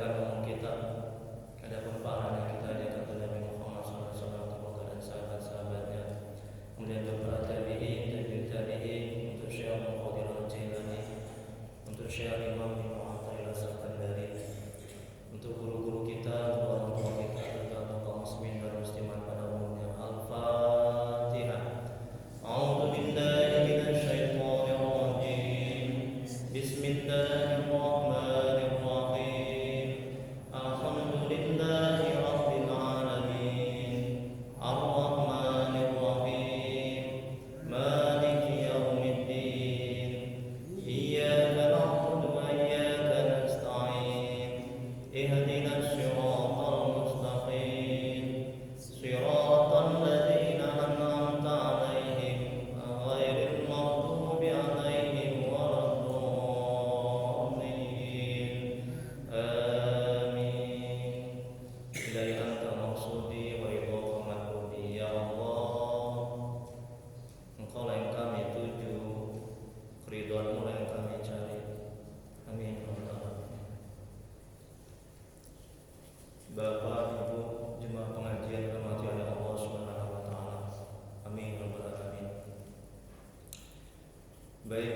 mendengar ngomong kita, adapun pahalanya kita diakan oleh Nabi Muhammad SAW dan sahabat-sahabatnya. Kemudian untuk para tabi'in, untuk Syekh Al-Qadir Al-Jailani, untuk Syekh Imam Ibnu Athaillah As-Sakandari, untuk guru-guru kita, untuk orang tua kita, serta kaum muslimin dan muslimat pada umumnya. Al-Fatihah. A'udzu billahi minasy syaithanir rajim. Bismillahirrahmanirrahim. Alhamdulillahi rabbil alamin. Ar-Rahmanir Rahim. Maliki yaumiddin. Iyyaka na'budu wa iyyaka nasta'in. Ihdinas siratal mustaqim. Siratal ladzina an'amta 'alaihim ghairil maghdubi 'alaihim waladdallin. Amin. Ilahi anta maqsudi wa ridhaka matlubi ya Allah. Engkau lah yang kami tuju, keridhaan-Mu lah yang kami cari. Amin ya rabbal alamin. Bapak, Ibu, jemaah pengajian yang dirahmati oleh Allah Subhanahu wa taala. Amin ya rabbal alamin. Baik,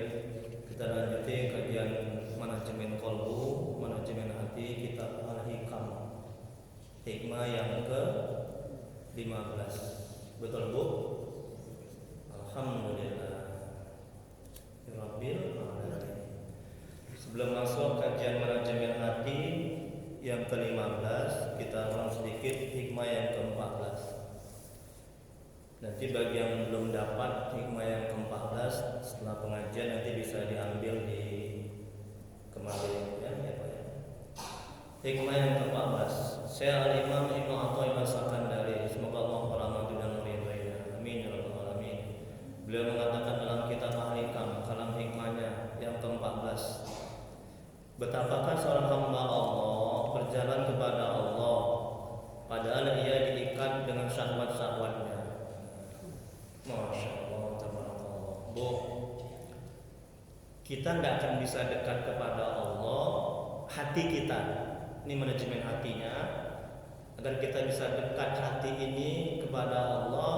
kita lanjuti kajian manajemen qalbu, manajemen hati, kitab Al-Hikam. Hikmah yang ke-15. Betul, Bu? Alhamdulillah. Rabbil alamin. Sebelum masuk kajian manajemen hati yang ke-15, kita ulang sedikit hikmah yang ke-14. Nanti bagi yang belum dapat hikmah yang ke-14 setelah pengajian nanti bisa diambil di kemarin ya Pak ya. Hikmah yang ke-14. Saya Al-Imam Ibnu Athaillah As-Sakandari, semoga Allah merahmati dan meridhoinya. Amin ya rabbal alamin. Beliau mengatakan dalam kitab Al-Hikam, kalam hikmahnya yang ke-14, betapakah seorang hamba Allah berjalan kepada Allah padahal ia diikat dengan syahwat-syahwatnya. Masya Allah, tabarakallah. Bu, kita tidak akan bisa dekat kepada Allah, hati kita, ini manajemen hatinya, agar kita bisa dekat hati ini kepada Allah,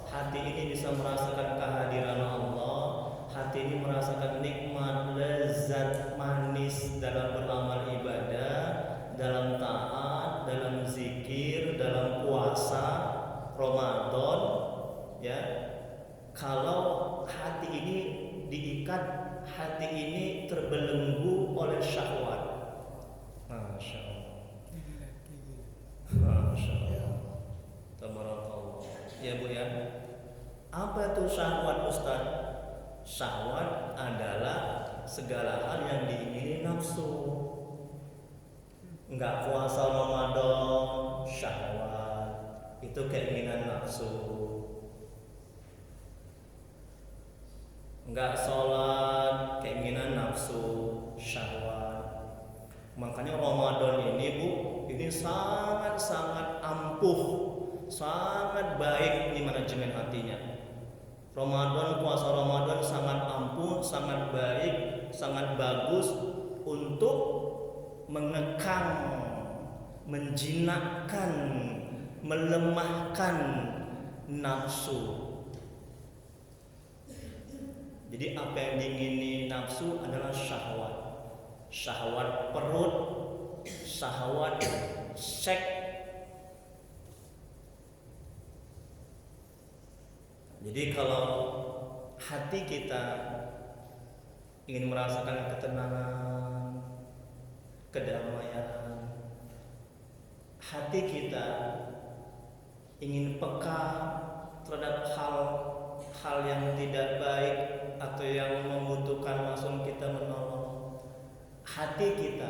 hati ini bisa merasakan kehadiran Allah, hati ini merasakan nikmat, lezat, manis dalam beramal ibadah, dalam taat, dalam zikir, dalam puasa Ramadan, ya. Kalau hati ini diikat, hati ini terbelenggu oleh syahwat. Masya Allah. Masya Allah. Tabarakallah. Ya Bu ya. Apa itu syahwat Ustaz? Syahwat adalah segala hal yang diingini nafsu. Enggak puasa Ramadan, syahwat. Itu keinginan nafsu. Enggak sholat, keinginan nafsu, syahwat. Makanya Ramadan ini Bu, ini sangat-sangat ampuh, sangat baik di manajemen hatinya. Ramadan, puasa Ramadan sangat ampuh, sangat baik, sangat bagus untuk mengekang, menjinakkan, melemahkan nafsu. Jadi apa yang diingini nafsu adalah syahwat. Syahwat perut, syahwat seks. Jadi kalau hati kita ingin merasakan ketenangan, kedamaian, hati kita ingin peka terhadap hal yang tidak baik atau yang membutuhkan langsung kita menolong. Hati kita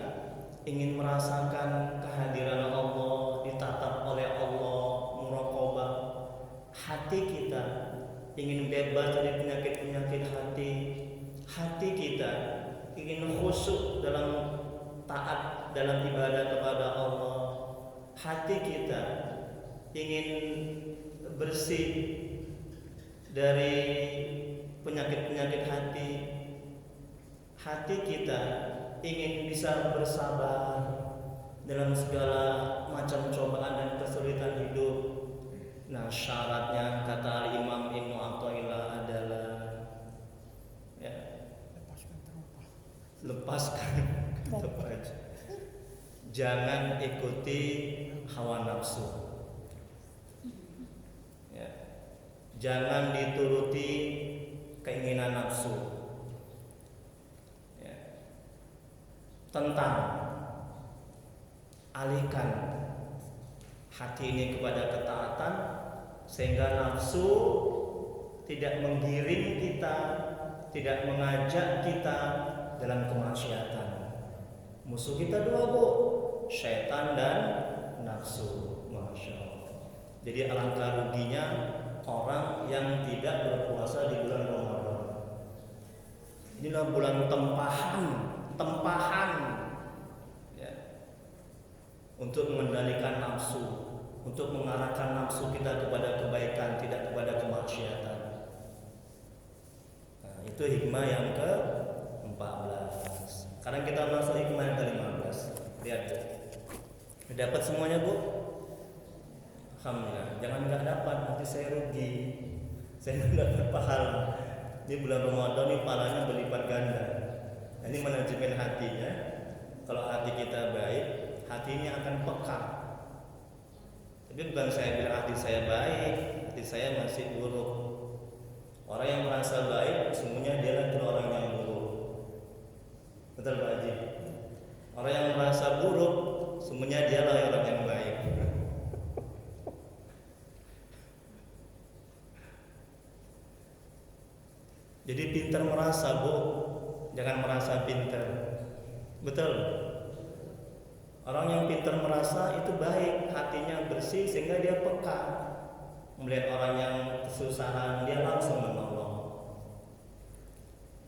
ingin merasakan kehadiran Allah, ditatap oleh Allah, muraqabah. Hati kita ingin bebas dari penyakit-penyakit hati. Hati kita ingin khusyuk dalam taat, dalam ibadah kepada Allah. Hati kita ingin bersih dari penyakit-penyakit hati. Hati kita ingin bisa bersabar dalam segala macam cobaan dan kesulitan hidup. Nah, syaratnya kata Imam Ibnu Athaillah adalah ya, lepaskan terupah. Jangan ikuti hawa nafsu. Ya. Jangan dituruti keinginan nafsu. Ya. Tentang alihkan hati ini kepada ketaatan sehingga nafsu tidak menggiring kita, tidak mengajak kita dalam kemaksiatan. Musuh kita dua, Bu, syaitan dan nafsu. Masya Allah. Jadi alangkah ruginya orang yang tidak berpuasa di bulan Ramadan. Inilah bulan tempahan ya, untuk mengendalikan nafsu, untuk mengarahkan nafsu kita kepada kebaikan, tidak kepada kemaksiatan. Nah, itu hikmah yang ke-14. Sekarang kita masuk hikmah yang ke-15. Lihat, dapat semuanya, Bu? Alhamdulillah. Jangan nggak dapat, nanti saya rugi. Saya nggak dapat pahala. Ini bulan Ramadan ini pahalanya berlipat ganda. Ini manajemen hatinya. Kalau hati kita baik, hati ini akan peka. Tapi bukan saya bilang hati saya baik, hati saya masih buruk. Orang yang merasa baik, sesungguhnya dia adalah orang yang buruk. Betul Pak Haji? Orang yang merasa buruk, semuanya dialah orang yang baik. Jadi pintar merasa, Bu, jangan merasa pintar. Betul. Orang yang pintar merasa itu baik, hatinya bersih sehingga dia peka. Melihat orang yang kesusahan, dia langsung menolong.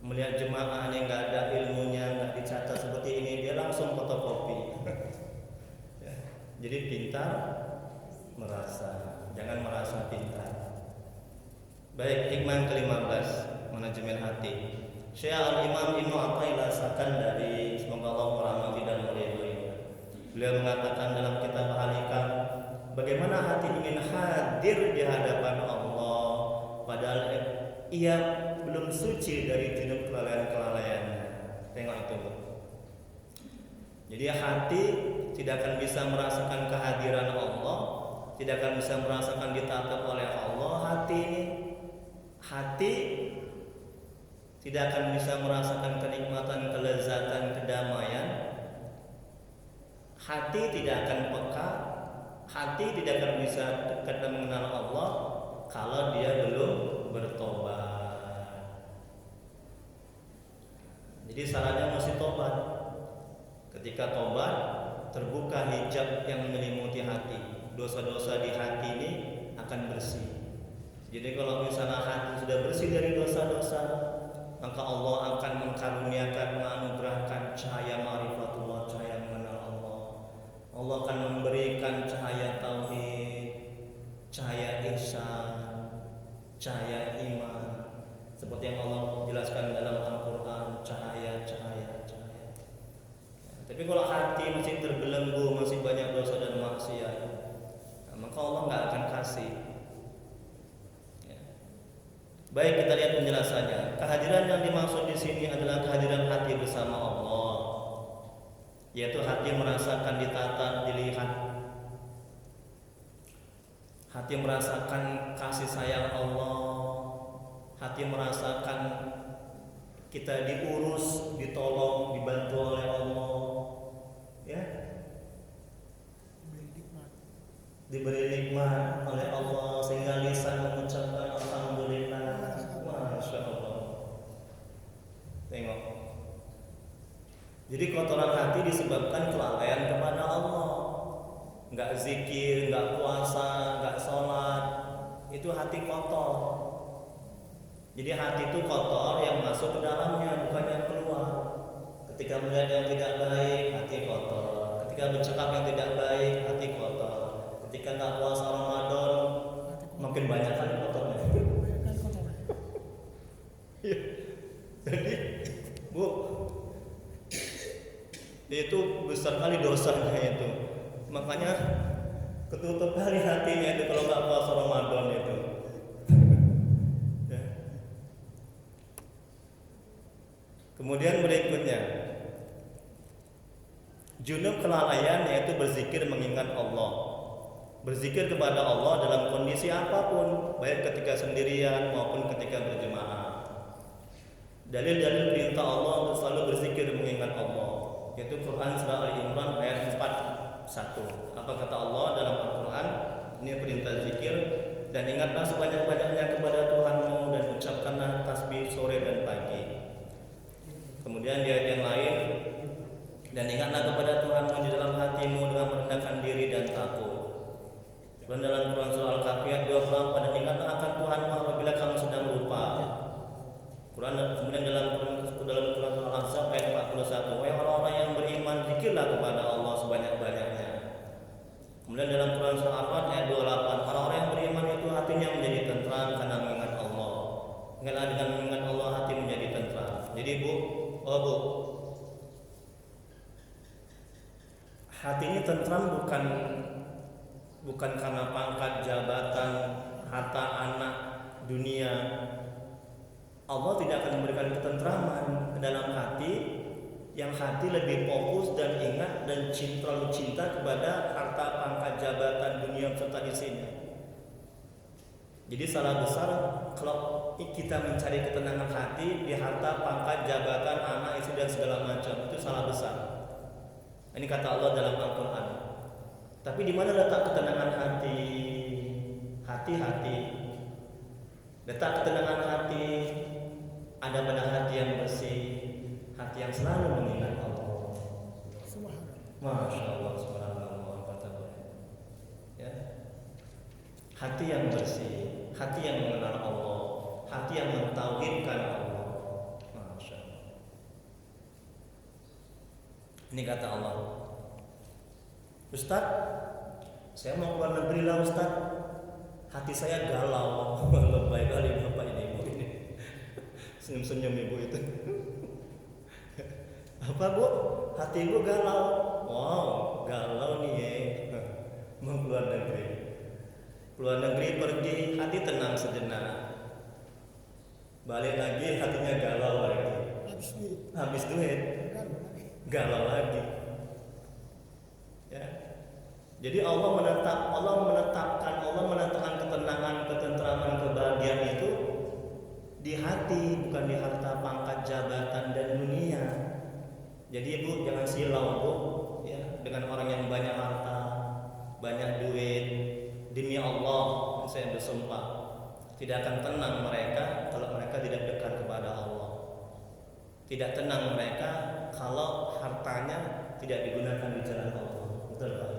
Melihat jemaah yang nggak ada ilmunya, nggak dicatat seperti ini, dia langsung fotokopi. Ya. Jadi pintar merasa, jangan merasa pintar. Baik, hikmah ke-15, manajemen hati. Syekh Al-Imam Ibnu Athaillah Sakandari, semoga Allah merahmati dan meridhoinya. Beliau mengatakan dalam kitab Al-Hikam, bagaimana hati ingin hadir di hadapan Allah padahal ia belum suci dari junub kelalaian-kelalaiannya. Tengok itu, Bu. Jadi hati tidak akan bisa merasakan kehadiran Allah, tidak akan bisa merasakan ditatap oleh Allah. Hati tidak akan bisa merasakan kenikmatan, kelezatan, kedamaian. Hati tidak akan peka, hati tidak akan bisa dekat dan mengenal Allah kalau dia belum bertobat. Jadi syaratnya mesti tobat. Ketika tobat, terbuka hijab yang menyelimuti hati. Dosa-dosa di hati ini akan bersih. Jadi kalau misalnya hati sudah bersih dari dosa-dosa, maka Allah akan mengkaruniakan, menganugerahkan cahaya ma'rifatullah, cahaya mengenal Allah. Allah akan memberikan cahaya tauhid, cahaya ihsan, cahaya iman. Seperti yang Allah jelaskan dalam Al-Quran, cahaya. Tapi kalau hati masih terbelenggu, masih banyak dosa dan maksiat, maka Allah nggak akan kasih. Ya. Baik, kita lihat penjelasannya. Kehadiran yang dimaksud di sini adalah kehadiran hati bersama Allah, yaitu hati merasakan ditata, dilihat, hati merasakan kasih sayang Allah, hati merasakan kita diurus, ditolong, dibantu oleh Allah, ya, diberi nikmat oleh Allah sehingga lisan mengucapkan alhamdulillah. Masya Allah. Tengok. Jadi kotoran hati disebabkan kelalaian kepada Allah. Enggak zikir, enggak puasa, enggak sholat, itu hati kotor. Jadi hati itu kotor, yang masuk ke dalamnya bukan yang keluar. Ketika melihat yang tidak baik, hati kotor. Ketika bercakap yang tidak baik, hati kotor. Ketika nggak puasa Ramadan, makin banyak kali kotornya. Jadi, Bu, di itu besar kali dosanya itu. Makanya ketutup kali hatinya itu kalau nggak puasa Ramadan itu. Ya. Kemudian berikutnya, junub kelalaian yaitu berzikir mengingat Allah. Berzikir kepada Allah dalam kondisi apapun, baik ketika sendirian maupun ketika berjemaah. Dalil-dalil perintah Allah untuk selalu berzikir mengingat Allah, yaitu Quran surah Al-Imran ayat 41. Apa kata Allah dalam Al-Quran? Ini perintah zikir. Dan ingatlah sebanyak-banyaknya kepada Tuhanmu dan ucapkanlah tasbih sore dan pagi. Kemudian di ayat yang lain, dan ingatlah kepada Tuhanmu di dalam hatimu dengan merendahkan diri dan takut. Dan dalam Quran surah Al-Kahfi ayat 24, dan ingatlah akan Tuhanmu apabila kamu sedang lupa. Kemudian dalam Quran surah Al-Ahzab ayat 41, wahai orang-orang yang beriman, zikirlah kepada Allah sebanyak-banyaknya. Kemudian dalam Quran surah Al-Ahzab ayat 28, orang-orang yang beriman itu hatinya menjadi tentram karena mengingat Allah. Ingatlah dengan mengingat Allah hati menjadi tentram. Jadi Bu, hati ini tentram bukan karena pangkat, jabatan, harta, anak, dunia. Allah tidak akan memberikan ketentraman ke dalam hati yang hati lebih fokus dan ingat dan terlalu cinta kepada harta, pangkat, jabatan, dunia serta isinya. Jadi salah besar kalau kita mencari ketenangan hati di harta, pangkat, jabatan, anak, istri dan segala macam, itu salah besar. Ini kata Allah dalam Al-Quran. Tapi di mana letak ketenangan hati? Hati-hati. Letak ketenangan hati ada pada hati yang bersih, hati yang selalu mengingat Allah. Masya Allah, subhanallah, ya. Hati yang bersih, hati yang mengenal Allah, hati yang mentauhidkan Allah. Masya Allah. Ini kata Allah, Ustaz, saya mau keluar negeri lah Ustaz. Hati saya galau. Lebay kali bapak ini ibu ini. Senyum-senyum ibu itu. Apa Bu? Hati ibu galau. Wow, galau nih ya. Mau keluar negeri. Keluar negeri pergi, hati tenang sejenak. Balik lagi hatinya galau lagi. Habis duit. Galau lagi. Ya. Jadi Allah menetapkan ketenangan, ketentraman, kebahagiaan itu di hati, bukan di harta, pangkat, jabatan dan dunia. Jadi Ibu jangan silau Bu, ya, dengan orang yang banyak harta, banyak duit. Demi Allah, saya bersumpah, tidak akan tenang mereka kalau mereka tidak dekat kepada Allah. Tidak tenang mereka kalau hartanya tidak digunakan di jalan Allah. Betul Pak?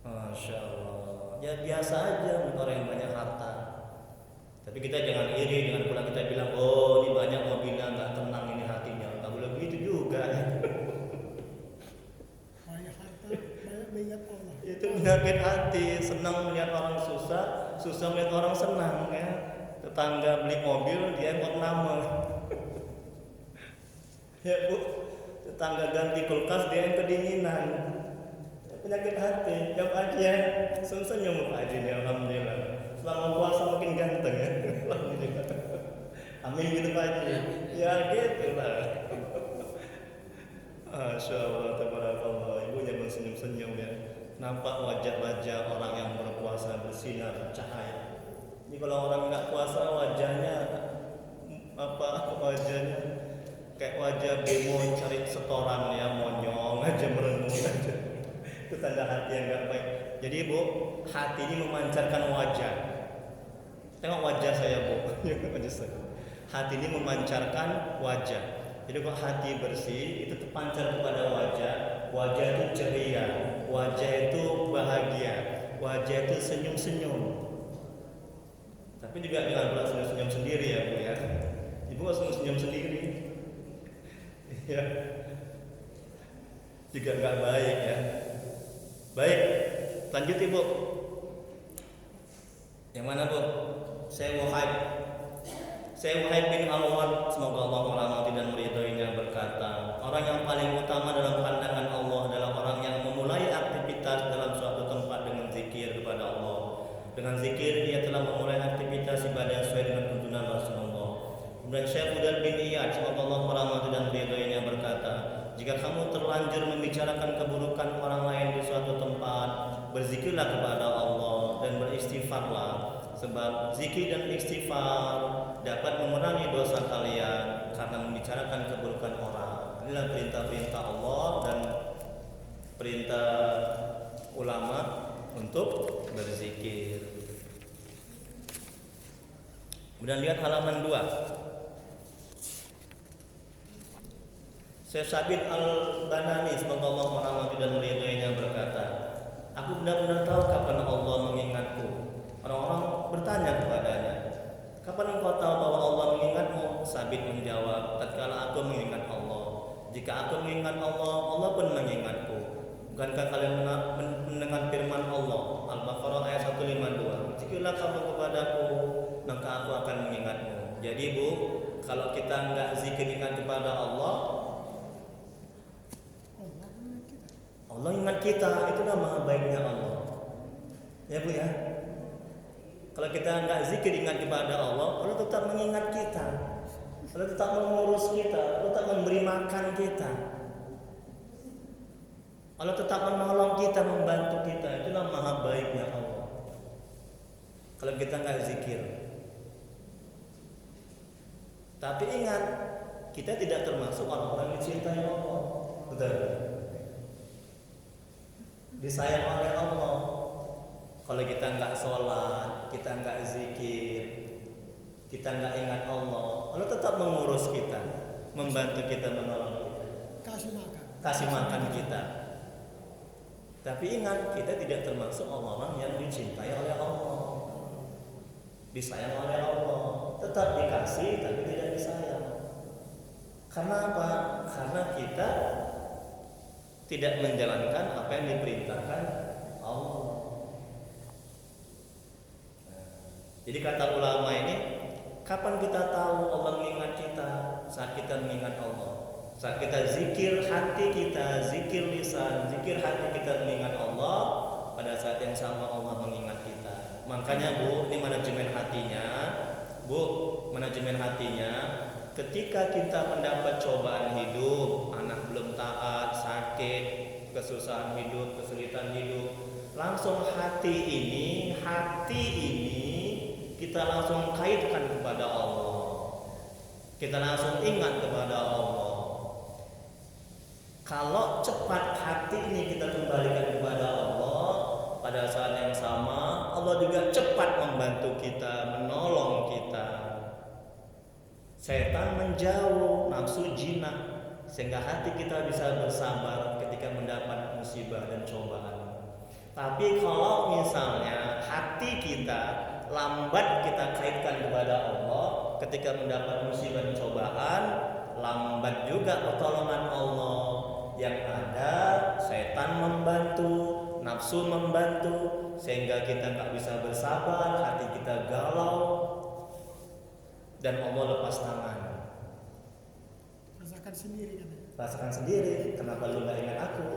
Masya Allah. Ya biasa aja orang yang banyak harta. Tapi kita jangan iri dengan pula kita bilang, oh ini banyak mobilnya, nggak tenang ini hatinya. Nggak boleh begitu juga. Banyak harta, banyak mengingat Allah. Itu penyakit hati. Senang melihat orang susah, susah melihat orang senang ya. Tetangga beli mobil, dia ikut nama. Ya Bu, tetangga ganti kulkas, dia yang kedinginan. Penyakit hati, jawab aja. Senyum Pak Haji, alhamdulillah. Selama puasa makin ganteng ya. Alhamdulillah. Amin gitu Pak Haji. Ya gitu lah. Masya Allah, tabarakallah. Ibunya bersenyum-senyum ya. Nampak wajah-wajah orang yang berpuasa bersinar cahaya. Ini kalau orang nggak puasa wajahnya wajahnya kayak wajah bemo cari setoran ya, monyong aja, merenung aja. Itu tanda hati yang nggak baik. Jadi Bu, hati ini memancarkan wajah. Tengok wajah saya Bu. Hati ini memancarkan wajah. Jadi kalau hati bersih itu terpancar kepada wajah. Wajah itu ceria, wajah itu bahagia, wajah itu senyum-senyum. Tapi juga jangan pula senyum-senyum sendiri ya Bu ya. Ibu nggak senyum-senyum sendiri. Ya, juga nggak baik ya. Baik, lanjut Ibu. Yang mana Bu? Saya mau hype. Syekh Wahid bin Al-Ward, semoga Allah merahmati dan meridhoinya, berkata, orang yang paling utama dalam pandangan Allah adalah orang yang memulai aktivitas dalam suatu tempat dengan zikir kepada Allah. Dengan zikir ia telah memulai aktivitas ibadah sesuai dengan tuntunan Rasulullah. Kemudian Syekh Fudail bin Iyad, semoga Allah merahmati dan meridhoinya, berkata, jika kamu terlanjur membicarakan keburukan orang lain di suatu tempat, berzikirlah kepada Allah dan beristighfarlah, sebab zikir dan istighfar dapat mengurangi dosa kalian karena membicarakan keburukan orang. Inilah perintah-perintah Allah dan perintah ulama untuk berzikir. Kemudian lihat halaman 2. Syekh Sabit Al-Banani, semoga Allah merahmati dan meridhoinya, berkata, aku benar-benar tahu kapan Allah mengingatku. Orang-orang bertanya kepadanya, kapan engkau tahu bahwa Allah mengingatmu? Sabit menjawab, tatkala aku mengingat Allah. Jika aku mengingat Allah, Allah pun mengingatku. Bukankah kalian mendengar firman Allah Al-Baqarah ayat 152, zikirlah kamu kepadaku, maka aku akan mengingatmu. Jadi Bu, kalau kita enggak zikir ingat kepada Allah, Allah ingat kita. Itulah maha baiknya Allah. Ya Bu ya. Kalau kita enggak zikir ingat kepada Allah, Allah tetap mengingat kita. Allah tetap mengurus kita, Allah tetap memberi makan kita. Allah tetap menolong kita, membantu kita. Itulah maha baiknya Allah. Kalau kita enggak zikir. Tapi ingat, kita tidak termasuk orang-orang yang dicintai Allah. Betul. Disayang oleh Allah. Kalau kita enggak sholat, kita enggak zikir, kita enggak ingat Allah, Allah tetap mengurus kita, membantu kita, menolong kita, kasih makan kita. Tapi ingat, kita tidak termasuk orang-orang yang dicintai oleh Allah, disayang oleh Allah. Tetap dikasih tapi tidak disayang. Karena apa? Karena kita tidak menjalankan apa yang diperintahkan Allah. Jadi kata ulama ini, kapan kita tahu Allah mengingat kita? Saat kita mengingat Allah. Saat kita zikir hati kita, zikir lisan, zikir hati kita mengingat Allah, pada saat yang sama Allah mengingat kita. Makanya Bu, ini manajemen hatinya. Bu, manajemen hatinya, ketika kita mendapat cobaan hidup, anak belum taat, sakit, kesusahan hidup, kesulitan hidup, langsung hati ini kita langsung kaitkan kepada Allah. Kita langsung ingat kepada Allah. Kalau cepat hati ini kita kembalikan kepada Allah, pada saat yang sama Allah juga cepat membantu kita, menolong kita. Setan menjauh, nafsu jinak, sehingga hati kita bisa bersabar ketika mendapat musibah dan cobaan. Tapi kalau misalnya hati kita lambat kita kaitkan kepada Allah, ketika mendapat musibah dan cobaan, lambat juga pertolongan Allah. Yang ada setan membantu, nafsu membantu, sehingga kita nggak bisa bersabar, hati kita galau, dan Allah lepas tangan. Rasakan sendiri kan? Rasakan sendiri, kenapa lu nggak ingat aku?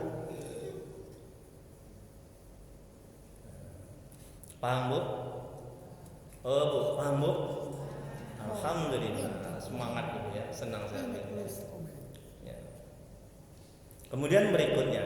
Paham Bu? Oh Bu, paham Bu? Alhamdulillah, semangat Bu ya, senang saya. Ya. Kemudian berikutnya,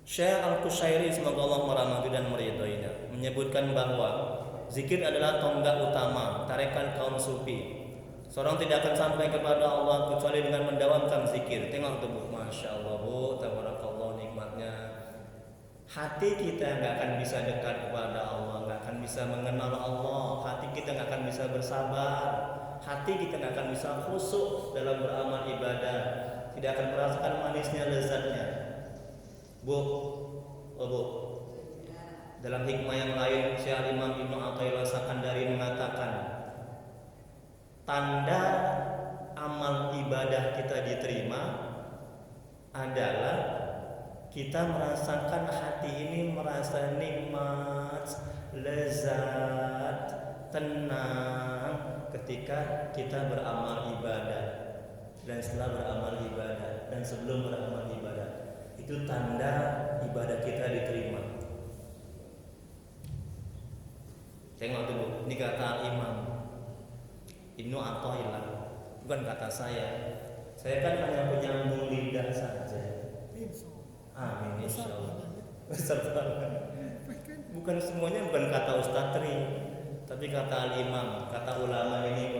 Syekh Al-Qushairi, semoga Allah merahmati dan meridhoinya, menyebutkan bahwa zikir adalah tonggak utama tarekat kaum sufi. Seorang tidak akan sampai kepada Allah kecuali dengan mendawamkan zikir. Tengok tuh Bu, Masya Allah Bu, tabarakallah nikmatnya. Hati kita nggak akan bisa dekat kepada Allah, nggak akan bisa mengenal Allah. Hati kita nggak akan bisa bersabar. Hati kita nggak akan bisa khusyuk dalam beramal ibadah. Tidak akan merasakan manisnya lezatnya. Bu, oh Bu. Dalam hikmah yang lain, Syekh Imam Ibnu Athaillah Sakandari mengatakan, tanda amal ibadah kita diterima adalah kita merasakan hati ini merasa nikmat, lezat, tenang ketika kita beramal ibadah dan setelah beramal ibadah dan sebelum beramal ibadah. Itu tanda ibadah kita diterima. Tengok dulu, ini kata Imam Ibnu Athaillah, bukan kata saya. Saya kan hanya penyambung lidah saja. Amin insyaallah. Besar banget. Bukan semuanya, bukan kata Ustaz Tri, tapi kata al-imam, kata ulama ini,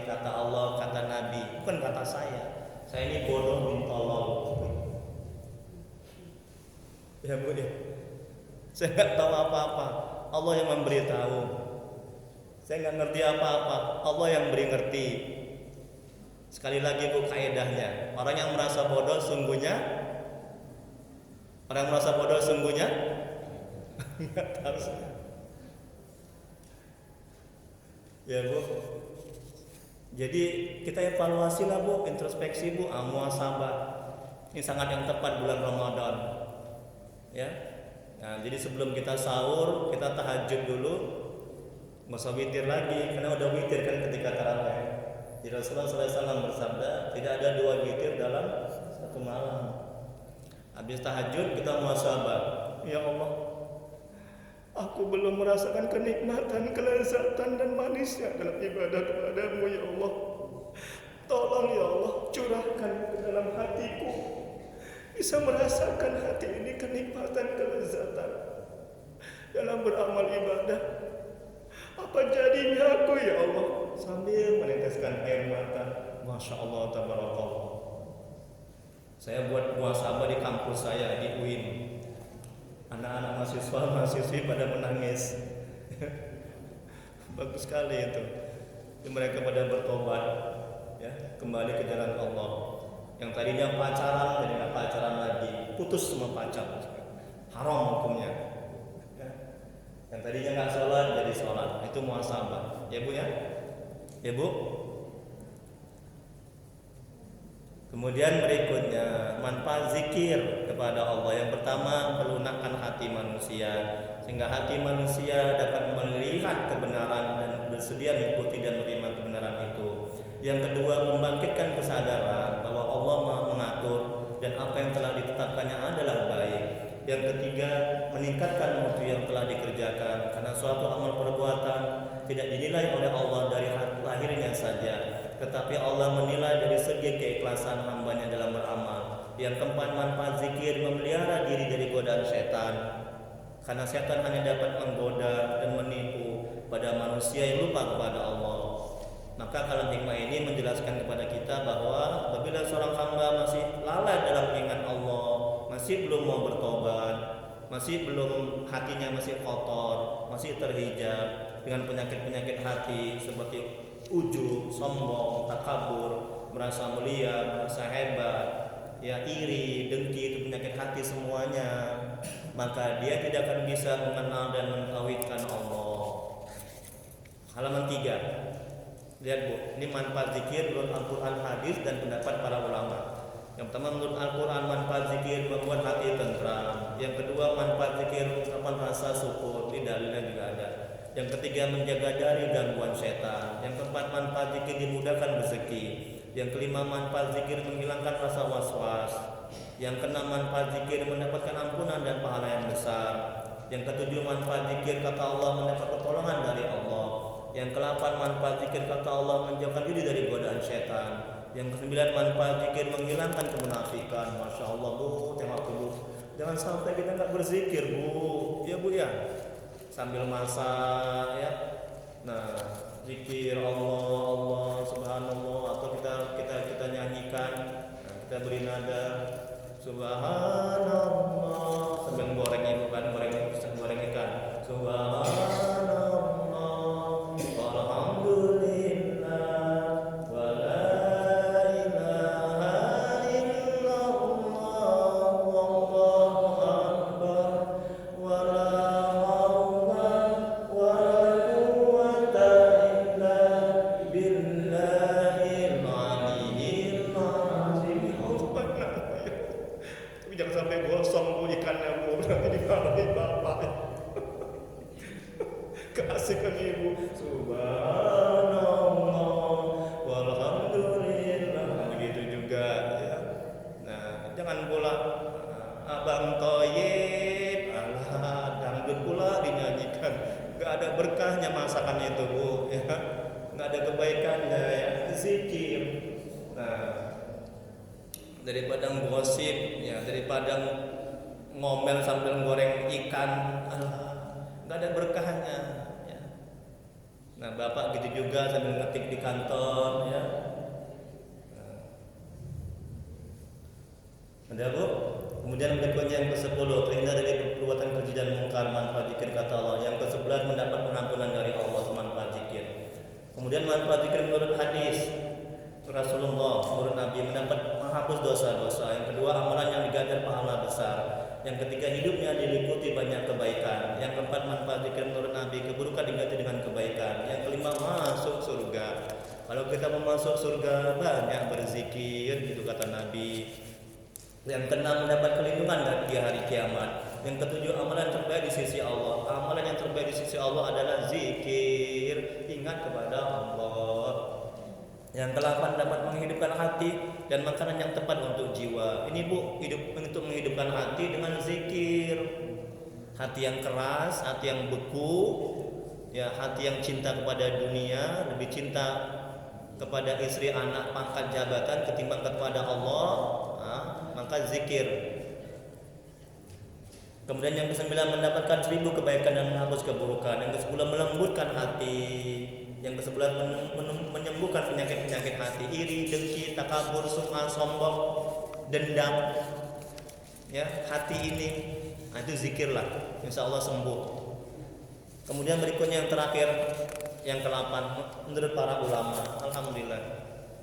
kata Allah, kata Nabi, bukan kata saya. Saya ini bodoh bin tolol. Ya Bu ya. Saya nggak tahu apa-apa. Allah yang memberitahu. Saya nggak ngerti apa-apa. Allah yang beri ngerti. Sekali lagi Bu kaidahnya, orang yang merasa bodoh sungguhnya nggak tahu. Ya Bu. Jadi kita evaluasi lah Bu, introspeksi Bu, muhasabah. Ini sangat yang tepat bulan Ramadan. Ya. Nah, jadi sebelum kita sahur, kita tahajud dulu. Nggak usah witir lagi, karena udah witir kan ketika tarawih. Jadi Rasulullah SAW bersabda, tidak ada 2 witir dalam satu malam. Habis tahajud kita muhasabah. Ya Allah, aku belum merasakan kenikmatan, kelezatan dan manisnya dalam ibadah kepadamu ya Allah. Tolong ya Allah, curahkan ke dalam hatiku, bisa merasakan hati ini kenikmatan, kelezatan dalam beramal ibadah. Apa jadinya aku ya Allah? Sambil meneteskan air mata. Masya Allah, tabarakallah. Saya buat muhasabah di kampus saya di UIN. Anak-anak mahasiswa-mahasiswi pada menangis. Bagus sekali itu. Mereka pada bertobat, ya, kembali ke jalan Allah. Yang tadinya pacaran jadi nggak pacaran lagi, putus semua pacar. Haram hukumnya. Ya. Yang tadinya nggak sholat jadi sholat. Itu muhasabah. Ya Bu ya. Ya Bu. Kemudian berikutnya manfaat zikir kepada Allah. Yang pertama, melunakkan hati manusia sehingga hati manusia dapat melihat kebenaran dan bersedia mengikuti dan menerima kebenaran itu. Yang kedua, membangkitkan kesadaran bahwa Allah Maha mengatur dan apa yang telah ditetapkannya adalah baik. Yang ketiga, meningkatkan mutu yang telah dikerjakan karena suatu amal perbuatan tidak dinilai oleh Allah dari lahirnya saja, tetapi Allah menilai dari segi keikhlasan hambanya dalam beramal. Yang keempat, manfaat zikir memelihara diri dari godaan setan, karena setan hanya dapat menggoda dan menipu pada manusia yang lupa kepada Allah. Maka kalam hikmah ini menjelaskan kepada kita bahwa apabila seorang hamba masih lalai dalam ingat Allah, masih belum mau bertobat, masih belum, hatinya masih kotor, masih terhijab dengan penyakit-penyakit hati seperti ujub, sombong, takabur, merasa mulia, merasa hebat, ya iri, dengki, itu penyakit hati semuanya, maka dia tidak akan bisa mengenal dan mentauhidkan Allah. Halaman 3. Lihat Bu, ini manfaat zikir menurut Al-Quran, hadis dan pendapat para ulama. Yang pertama, menurut Al-Quran, manfaat zikir membuat hati tentram. Yang kedua, manfaat zikir ungkapan rasa syukur, ini dalilnya juga ada. Yang ketiga, menjaga dari gangguan setan. Yang keempat, manfaat zikir dimudahkan rezeki. Yang kelima, manfaat zikir menghilangkan rasa was-was. Yang keenam, manfaat zikir mendapatkan ampunan dan pahala yang besar. Yang ketujuh, manfaat zikir kata Allah mendapat pertolongan dari Allah. Yang ke-8, manfaat zikir kata Allah menjauhkan diri dari godaan setan. Yang ke-9, manfaat zikir menghilangkan kemunafikan. Masya Allah Bu, tengok dulu. Jangan sampai kita nggak berzikir Bu. Ya Bu ya. Sambil masak ya. Nah, zikir Allah, Allah Subhanallah, atau kita nyanyikan. Nah, kita beri nada Subhanallah sambil goreng ikan. Subhanallah. asik kan ibu. Subhanallah walhamdulillah, begitu juga ya. Nah, jangan pula abang toyib, alah dangdut pula dinyanyikan. Gak ada berkahnya masakan itu bu, ya. Gak ada kebaikannya ya. Zikir. Nah, daripada gosip ya, daripada ngomel sambil goreng ikan, nggak ada berkahnya ya. Nah bapak gitu juga sambil ngetik di kantor ya. Ada bu. Kemudian berikutnya yang ke-10, terhindar dari perbuatan keji dan mungkar, manfaat zikir kata Allah. Yang ke-11, mendapat pengampunan dari Allah, manfaat zikir. Kemudian manfaat zikir menurut hadis Rasulullah, menurut Nabi, mendapat menghapus dosa-dosa. Yang kedua, amalan yang diganjar pahala besar. Yang ketiga, hidupnya diliputi banyak kebaikan. Yang keempat, manfaat zikir menurut Nabi, keburukan diganti dengan kebaikan. Yang kelima, masuk surga. Kalau kita mau masuk surga, banyak berzikir, gitu kata Nabi. Yang keenam, mendapat perlindungan dari hari kiamat. Yang ketujuh, amalan terbaik di sisi Allah. Amalan yang terbaik di sisi Allah adalah zikir, ingat kepada Allah. Yang ke-8, dapat menghidupkan hati dan makanan yang tepat untuk jiwa. Ini bu, untuk menghidupkan hati dengan zikir. Hati yang keras, hati yang beku, ya, hati yang cinta kepada dunia, lebih cinta kepada istri, anak, pangkat, jabatan ketimbang kepada Allah, maka zikir. Kemudian yang ke-9, mendapatkan 1000 kebaikan dan menghapus keburukan. Yang ke-10, melembutkan hati. Yang ke-11, menyembuhkan penyakit-penyakit hati, iri, dengki, takabur, sum'ah, sombong, dendam. Ya, hati ini, itu zikirlah, insya Allah sembuh. Kemudian berikutnya yang terakhir, yang ke-8, menurut para ulama, alhamdulillah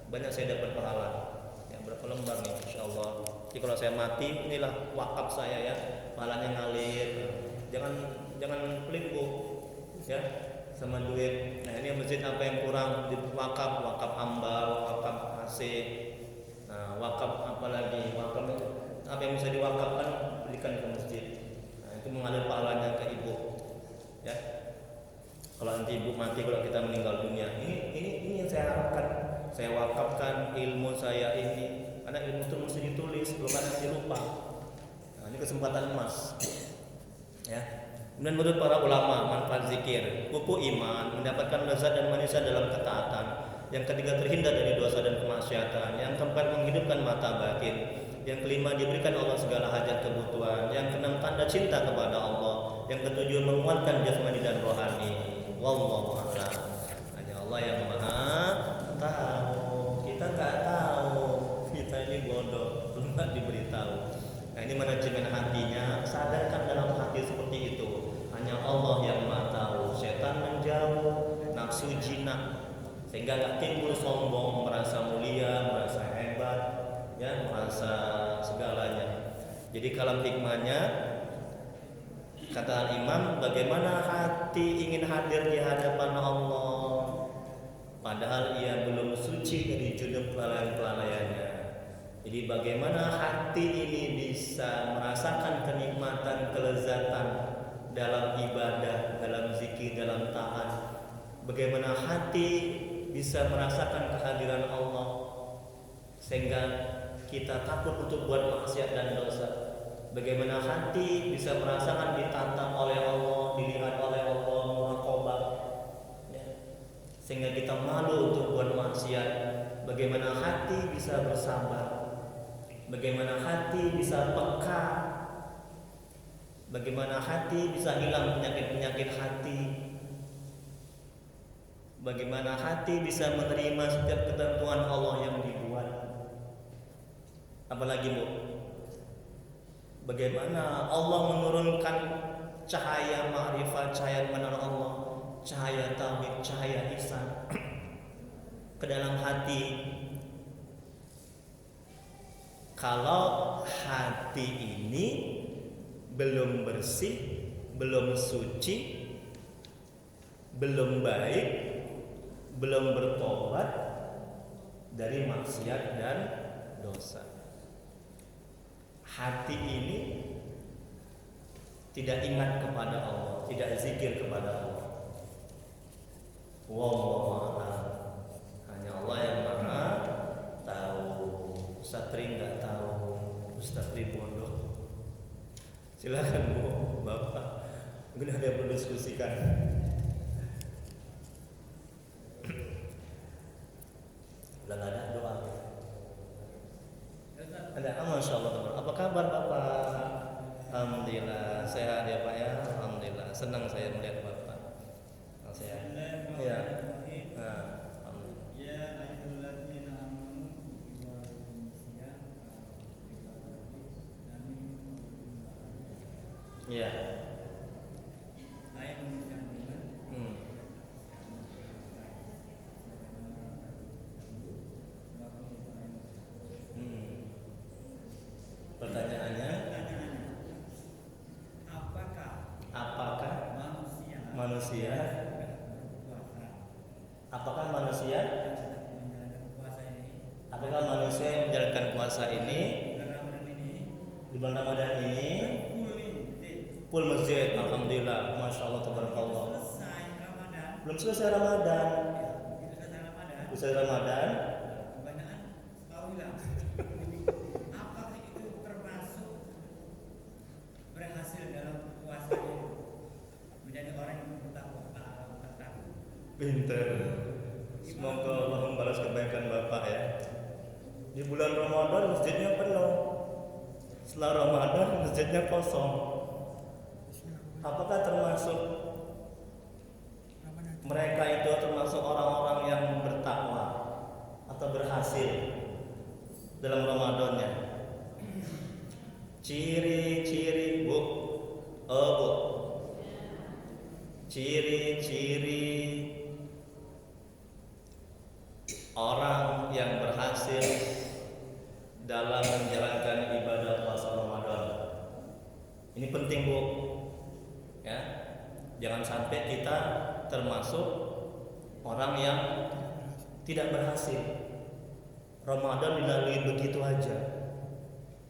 banyak saya dapat pahala. Ya, berapa lembar nih, insya Allah. Jadi kalau saya mati, inilah wakaf saya ya, pahalanya ngalir. Jangan pelit bu, ya, sama duit. Nah ini masjid apa yang kurang, wakaf ambal, wakaf AC, nah wakaf apa lagi, wakaf apa yang bisa diwakafkan berikan ke masjid. Nah itu mengalir pahalanya ke ibu, ya. Kalau nanti ibu mati, kalau kita meninggal dunia, ini yang saya harapkan. Saya wakafkan ilmu saya ini, karena ilmu itu mesti ditulis, belum nanti lupa. Nah ini kesempatan emas, ya. Kemudian menurut para ulama, manfaat zikir, pupuk iman, mendapatkan lezat dan manisnya dalam ketaatan. Yang ketiga, terhindar dari dosa dan kemaksiatan. Yang keempat, menghidupkan mata batin. Yang kelima, diberikan Allah segala hajat kebutuhan. Yang keenam, tanda cinta kepada Allah. Yang ketujuh, menguatkan jasmani dan rohani. Wallahu a'lam. Hanya Allah yang maha tahu. Kita nggak tahu. Kita ini bodoh, belum diberitahu. Nah ini manajemen hatinya, sadarkan dalam hati seperti itu. Hanya Allah yang maha tahu. Setan menjauh, nafsu jinak, sehingga gak timbul sombong, merasa mulia, merasa hebat, ya, merasa segalanya. Jadi kalau hikmahnya, kata Imam, bagaimana hati ingin hadir di hadapan Allah, padahal ia belum suci dari junub kelalaian-kelalaiannya. Jadi bagaimana hati ini bisa merasakan kenikmatan, kelezatan dalam ibadah, dalam zikir, dalam taat. Bagaimana hati bisa merasakan kehadiran Allah sehingga kita takut untuk buat maksiat dan dosa. Bagaimana hati bisa merasakan ditantang oleh Allah, dilihat oleh Allah, muraqabah, ya, sehingga kita malu untuk buat maksiat. Bagaimana hati bisa bersabar. Bagaimana hati bisa peka. Bagaimana hati bisa hilang penyakit-penyakit hati. Bagaimana hati bisa menerima setiap ketentuan Allah yang dibuat. Apalagi bu, bagaimana Allah menurunkan cahaya ma'rifat, cahaya mengenal Allah, cahaya tauhid, cahaya ihsan ke dalam hati. Kalau hati ini belum bersih, belum suci, belum baik, belum bertobat dari maksiat dan dosa, hati ini tidak ingat kepada Allah, tidak zikir kepada Allah. Wallahu a'lam. Hanya Allah yang Maha tahu. Ustaz Tri nggak tahu. Ustaz Tri bodoh. Silakan Bu, Bapak. Mungkin ada yang berdiskusikan. Udah nggak ada doa. Ada, masya Allah. Apa kabar Bapak? Alhamdulillah sehat ya Pak ya. Alhamdulillah senang saya melihat Bapak. Sehat. Ya. Nah, iya. Pertanyaannya, apakah manusia yang menjalankan puasa ini di bulan Ramadan ini full masjid? Alhamdulillah, masya Allah, tabarakallah. Belum selesai Ramadan. Selesai Ramadan. Apakah itu termasuk berhasil dalam puasa menjadi orang yang bertakwa? Pinter. Semoga Allah membalas kebaikan Bapak ya. Di bulan Ramadan masjidnya penuh. Setelah Ramadan masjidnya kosong. Apakah termasuk mereka itu termasuk orang-orang yang bertakwa atau berhasil dalam Ramadannya? Ciri-ciri Bu. Ciri-ciri orang yang berhasil dalam menjalankan ibadah puasa Ramadan. Ini penting Bu. Ya. Jangan sampai kita termasuk orang yang tidak berhasil. Ramadan dilalui begitu aja.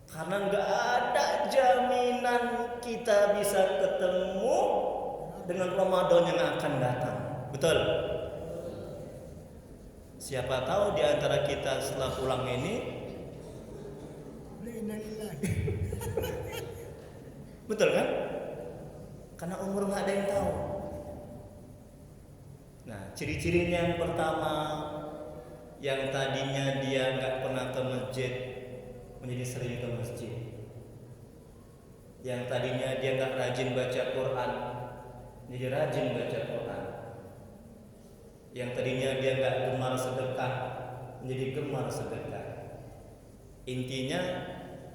Karena nggak ada jaminan kita bisa ketemu dengan Ramadan yang akan datang. Betul? Siapa tahu di antara kita setelah pulang ini betul kan? Karena umur nggak ada yang tahu. Nah, ciri-cirinya yang pertama, yang tadinya dia nggak pernah ke masjid menjadi sering ke masjid. Yang tadinya dia nggak rajin baca Quran menjadi rajin baca Quran. Yang tadinya dia nggak gemar sedekah menjadi gemar sedekah. Intinya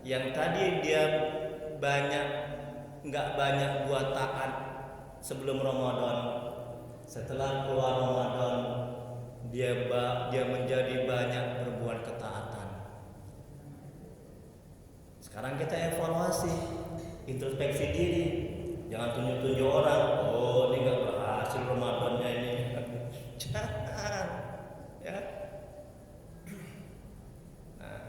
yang tadi dia nggak banyak buat taat sebelum Ramadan, setelah keluar Ramadan dia menjadi banyak berbuat ketaatan. Sekarang kita evaluasi, introspeksi diri, jangan tunjuk-tunjuk orang. Oh, ini nggak berhasil Ramadannya ini. Jangan, ya. Nah,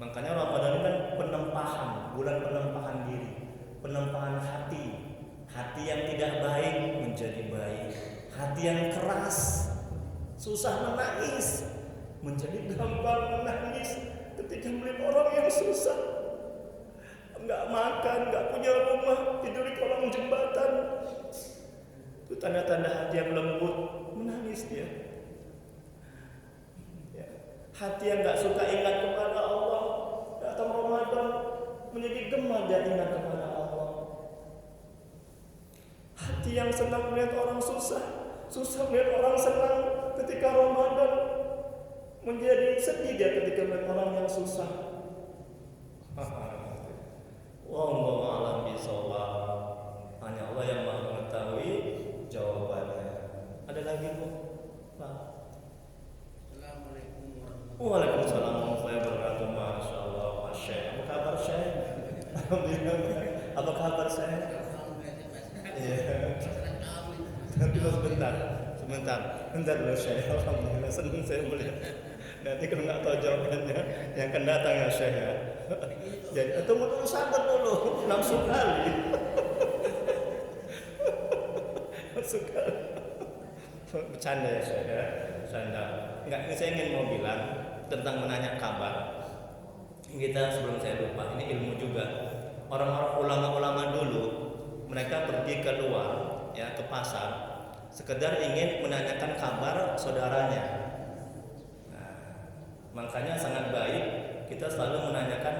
makanya Ramadan ini kan penempahan, bulan penempahan diri, penempahan hati yang tidak baik menjadi baik, hati yang keras, susah menangis menjadi gampang menangis ketika melihat orang yang susah, nggak makan, nggak punya rumah, tidur di kolong jembatan. Itu tanda-tanda hati yang lembut, menangis dia. Ya. Hati yang nggak suka ingat kepada Allah, datang Ramadan menjadi gemar dia ingat kepada Allah. Hati yang senang melihat orang susah melihat orang senang ketika Ramadan, menjadi sedih dia ketika melihat orang yang susah. Wallahu a'lam bishawab. Hanya Allah yang Maha mengetahui jawabannya. Ada lagi Bu? Pak. Assalamualaikum warahmatullahi wabarakatuh. Waalaikumsalam warahmatullahi wabarakatuh. Masya Allah, Pak Syekh. Apa kabar Syekh? Alhamdulillah. Apa kabar Syekh? Iya. Nanti sebentar dulu Syekh. Alhamdulillah, senang saya melihat. Nanti kalau nggak tahu jawabannya, yang akan datang ya Syekh ya. Jadi tunggu dulu, sabar dulu, nafsu kali. Nafsu kali. Bercanda ya saya, bercanda. Enggak, ini saya ingin mau bilang tentang menanya kabar. Kita sebelum saya lupa, ini ilmu juga. Orang-orang ulama-ulama dulu, mereka pergi keluar ya ke pasar, sekedar ingin menanyakan kabar saudaranya. Nah, makanya sangat baik kita selalu menanyakan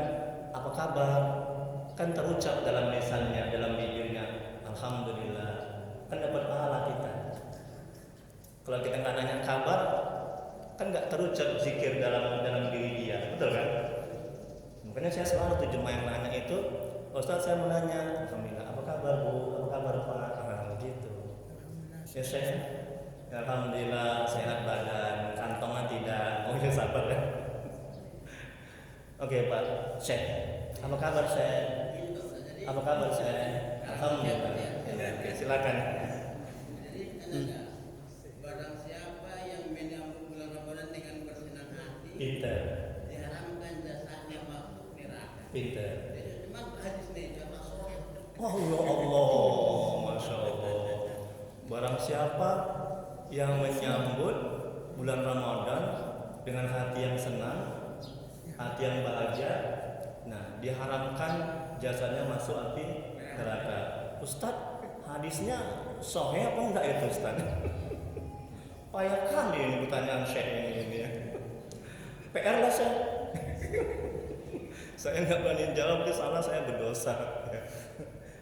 apa kabar. Kan terucap dalam lisannya, dalam videonya, alhamdulillah, kan dapat pahala kita. Kalau kita nggak nanya kabar, kan nggak terucap zikir dalam diri dia, betul kan? Makanya saya selalu tuh jemaah yang nanya itu, Ustaz saya mau nanya, alhamdulillah, apa kabar Bu, apa kabar Pak? Begitu. Ya saya, alhamdulillah sehat badan, kantongnya tidak. Oh ya sabar ya. Oke Pak, Syekh, apa kabar Syekh? Apa kabar Syekh? Alhamdulillah. Ya, oke, silakan. Barang siapa yang menyambut bulan Ramadan dengan bersenang hati, Pinter, diharamkan jasanya masuk neraka. pinter. Cuma hadis ini cuma sore. Oh ya Allah, masya Allah. Barang siapa yang menyambut bulan Ramadan dengan hati yang senang, hati yang bahagia, nah diharamkan jasanya masuk api neraka. Ustadz, hadisnya sahih apa enggak itu Ustadz? Payah kali ini pertanyaan Syekh ini ya. PR lah Syekh. Saya nggak berani jawab, dia salah, saya berdosa.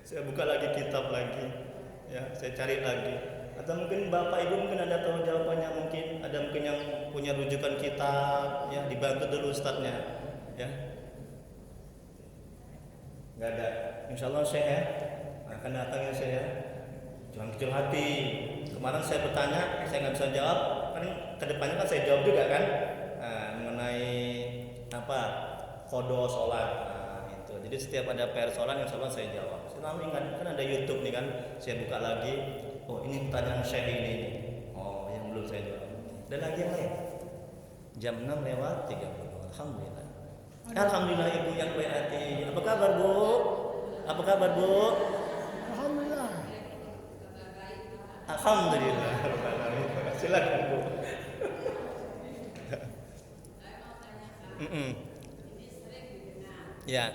Saya buka lagi kitab lagi, ya, saya cari lagi. Atau mungkin Bapak Ibu mungkin ada tahu jawabannya, mungkin ada mungkin yang punya rujukan kitab, ya, dibantu dulu Ustadznya, ya. Nggak ada. Insya Allah Syekh ya, akan datang ya Syekh ya. Jangan kecil hati. Kemarin saya bertanya, saya nggak bisa jawab, kan kedepannya kan saya jawab juga kan, mengenai apa kodo sholat. Nah, itu. Jadi setiap ada PR sholat, insya Allah saya jawab. Selalu ingat, kan ada YouTube nih kan, saya buka lagi. Oh ini pertanyaan Syekh ini. Oh yang belum saya jawab. Dan lagi yang lain. Jam 6 lewat 30. Alhamdulillah. Alhamdulillah Ibu yang baik hati. Apa kabar Bu? Apa kabar Bu? Alhamdulillah. Alhamdulillah. Silakan Bu. Ya.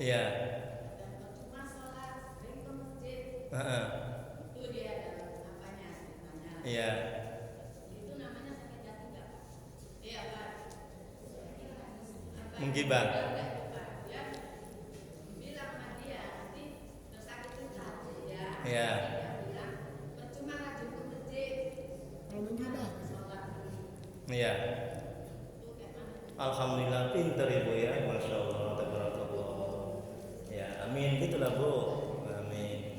Iya. Iya. Menggibah. Iya. Kalau menggibah, Iya. Alhamdulillah pintar Ibu ya, masya Allah, tabarakallah. Ya, amin gitulah Bu. Amin.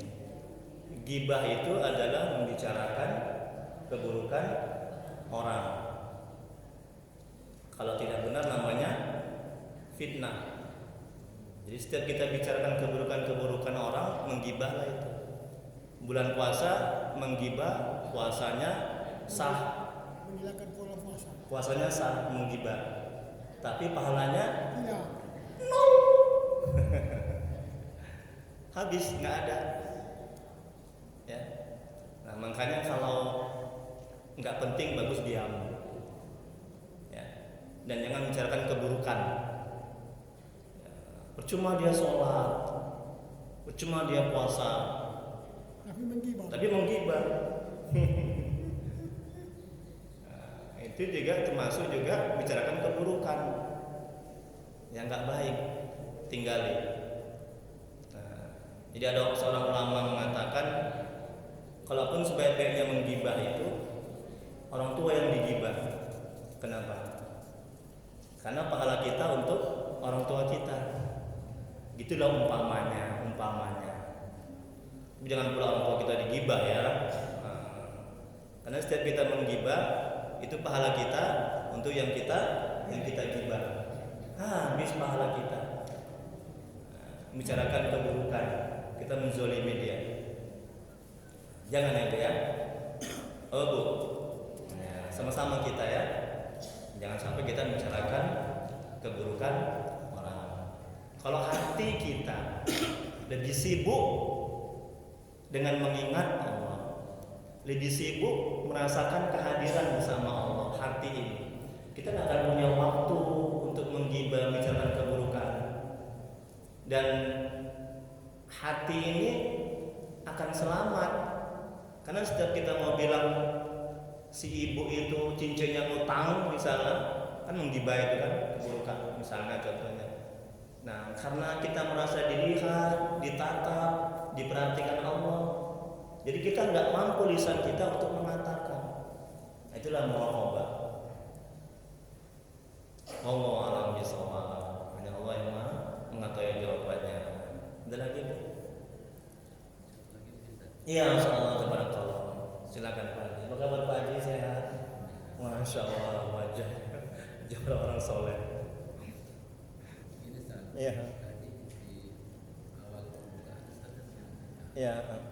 Gibah itu adalah membicarakan keburukan orang. Kalau tidak benar namanya fitnah. Jadi setiap kita bicarakan keburukan-keburukan orang, menggibahlah itu. Bulan puasa menggibah, puasanya sah. menghilangkan pola puasa. Puasanya sah menggibah. Tapi pahalanya Iya. habis, nggak ada. Ya. Nah, makanya kalau nggak penting bagus diam. Ya. Dan jangan bicarakan keburukan. Ya. Percuma dia sholat, percuma dia puasa, Tapi menggibah. tapi menggibah. Nah, itu juga termasuk juga bicarakan keburukan yang nggak baik, tinggali. Nah, jadi ada seorang ulama mengatakan, kalaupun sebaik-baiknya menggibah itu orang tua yang digibah. Kenapa? Karena pahala kita untuk orang tua kita. Gitulah umpamanya. Jangan pula orang tua kita digibah ya. Nah, karena setiap kita menggibah itu pahala kita untuk yang kita gibah. Habis pahala kita. Nah, membicarakan keburukan, kita menzolimi dia. Jangan ya Bu ya. Oh Bu, ya, sama-sama kita ya. Jangan sampai kita membicarakan keburukan orang. Kalau hati kita lebih sibuk dengan mengingat Allah, lebih sibuk merasakan kehadiran bersama Allah, hati ini, kita nggak akan punya waktu untuk menggibah, bicarakan keburukan. Dan hati ini akan selamat, karena setiap kita mau bilang si ibu itu cincinnya utang misalnya, kan menggibah itu kan keburukan misalnya contohnya. Nah, karena kita merasa dilihat, ditatap, diperhatikan Allah, jadi kita nggak mampu lisan kita untuk mengatakan. Nah, itulah muraqabah. Allah alam bisawab. Hanya Allah yang mengetahui jawabannya. Ada lagi? Iya, insyaallah tabarakallah. Silakan Pak Haji. Apa kabar Pak Haji? Sehat? Masya Allah, wajah orang soleh. Iya. Tadi di awal pembukaan Ustaz Iya. bahwa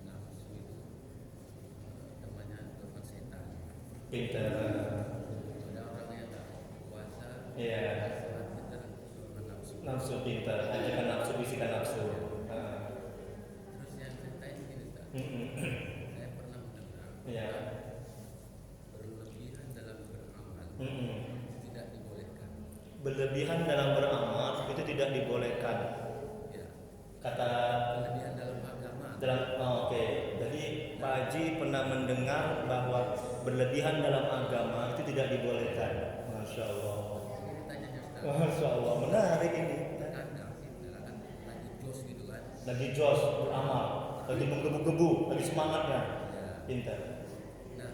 nafsu itu namanya dorongan setan. Pintar. Ada orang yang tak puasa, Iya. sholat kita dorongan nafsu. Nafsu pintar. Ajakan nafsu, bisikan nafsu. Terus yang cerita ini gini Ustaz, saya pernah mendengar Iya. berlebihan dalam beramal tidak dibolehkan. Berlebihan dalam beramal itu tidak dibolehkan. Ya, Kata berlebihan dalam agama. oke. Jadi Pak Haji pernah mendengar bahwa berlebihan dalam agama itu tidak dibolehkan. Masya Allah. Ini tanyanya Ustaz. Masya Allah, menarik ini. Terkadang kita kan lagi jos gitu kan. Lagi jos beramal, lagi menggebu-gebu, lagi semangatnya. Ya. Pintar. Nah,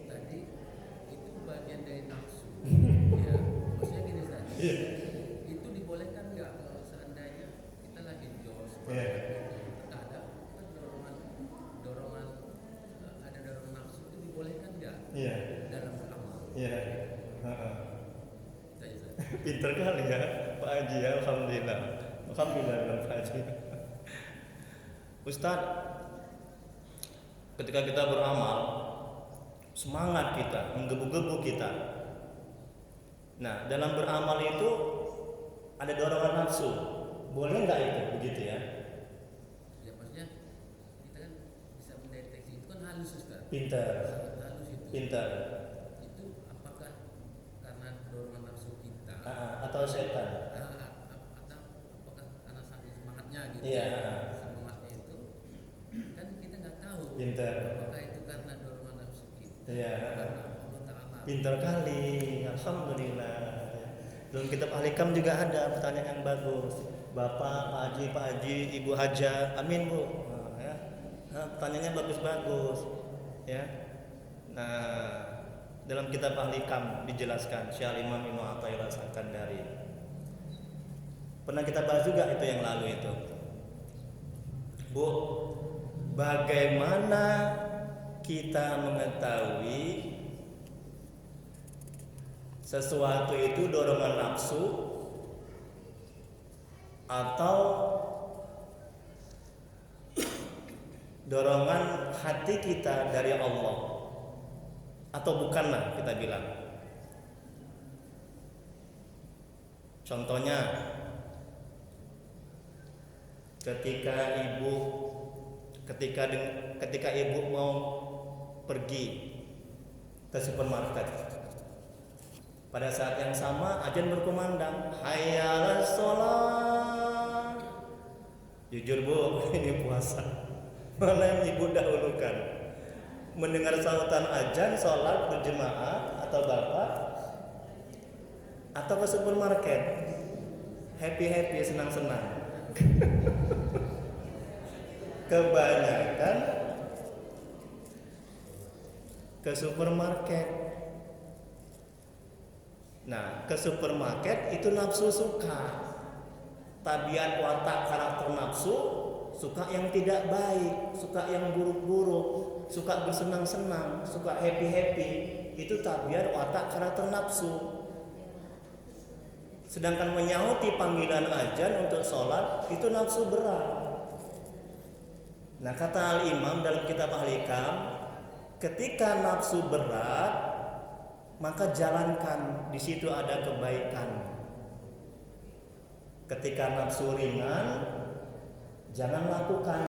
tadi itu bagian dari nafsu. Ya, maksudnya gini Ustaz. Iya. Itu dibolehkan nggak kalau seandainya kita lagi jos? Iya. Terkadang kan dorongan ada dorongan nafsu itu dibolehkan nggak Iya. dalam beramal? Iya. Heeh. Itu aja, Ustaz. Pintar kali ya Pak Haji ya, alhamdulillah. Alhamdulillah dengan Pak Haji. Ustadz, ketika kita beramal, semangat kita, menggebu-gebu kita. Nah, dalam beramal itu ada dorongan nafsu. Boleh nggak itu begitu ya? Ya maksudnya kita kan bisa mendeteksi itu kan halus Ustaz. Pintar, Sangat halus itu. pintar. Itu apakah karena dorongan nafsu kita? Atau setan? Atau apakah karena saking semangatnya gitu? Iya. Semangatnya itu kan kita nggak tahu. Pintar. Apakah itu karena dorongan nafsu kita? Iya. Karena Allah Taala. Pintar kali, alhamdulillah. Dalam kitab Al-Hikam juga ada pertanyaan yang bagus. Bapak, Pak Haji, Ibu Haja, amin Bu. Nah, ya. Pertanyaannya bagus-bagus, ya. Nah, dalam kitab Al-Hikam dijelaskan Syekh Imam Ibnu Athaillah Sakandari. Pernah kita bahas juga itu yang lalu itu. Bu, bagaimana kita mengetahui sesuatu itu dorongan nafsu atau dorongan hati kita dari Allah, atau bukanlah kita bilang. Contohnya, ketika ibu mau pergi ke supermarket, pada saat yang sama azan berkumandang, hayya 'alas shalah. Jujur Bu, ini puasa. Mana yang ibu dahulukan? Mendengar sautan azan, sholat berjemaah atau bapak, atau ke supermarket? Happy, senang-senang. Kebanyakan ke supermarket. Nah, ke supermarket itu nafsu suka. Tabiat watak karakter nafsu suka yang tidak baik, suka yang buruk-buruk, suka bersenang-senang, suka happy. Itu tabiat watak karakter nafsu. Sedangkan menyauti panggilan azan untuk sholat itu nafsu berat. Nah, kata Al-Imam dalam kitab Al-Hikam, ketika nafsu berat maka jalankan, di situ ada kebaikan. Ketika nafsu ringan, jangan lakukan.